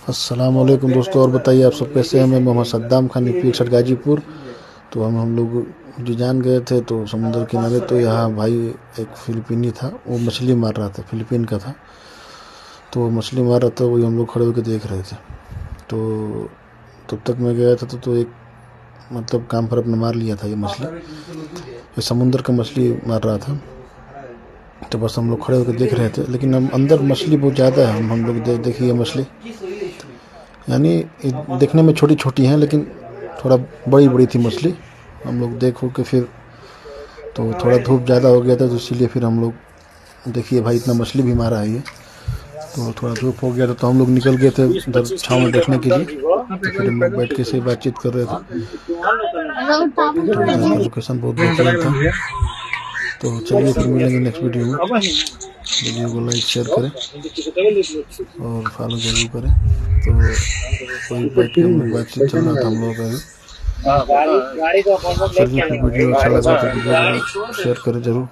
अस्सलाम वालेकुम दोस्तों। और बताइए आप सब कैसे हैं। मैं मोहम्मद सद्दाम खान, यूपी 61 गाजीपुर। तो हम लोग जिजान गए थे तो समुद्र किनारे, तो यहाँ भाई एक फिलिपीनी था, वो मछली मार रहा था, फिलीपीन का था। तो वो मछली मार रहा था, वही हम लोग खड़े होकर देख रहे थे। तो तब तक मैं गया था तो एक मतलब काम पर अपने मार लिया था ये मछली, ये समुद्र का मछली मार रहा था। तो बस हम लोग खड़े होकर देख रहे थे, लेकिन हम अंदर मछली बहुत ज़्यादा है। हम लोग देखिए मछली, यानी देखने में छोटी छोटी हैं, लेकिन थोड़ा बड़ी बड़ी थी मछली। हम लोग देखो कि फिर तो थोड़ा धूप ज़्यादा हो गया था, तो इसीलिए फिर हम लोग देखिए भाई इतना मछली भी मारा है ये। तो थोड़ा धूप हो गया था तो हम लोग निकल गए थे उधर छाँव में बैठने के लिए। तो फिर हम लोग बैठ के से बातचीत कर रहे थे। तो लोकेशन बहुत बेहतरीन था। तो चलिए फिर मिलेंगे नेक्स्ट वीडियो में। वीडियो को लाइक शेयर करें और फॉलो जरूर करें। तो कोई बैठ के हम लोग बातचीत चल रहा था हम लोगों का भी। चलिए फिर वीडियो अच्छा लगा तो वीडियो को शेयर करें जरूर।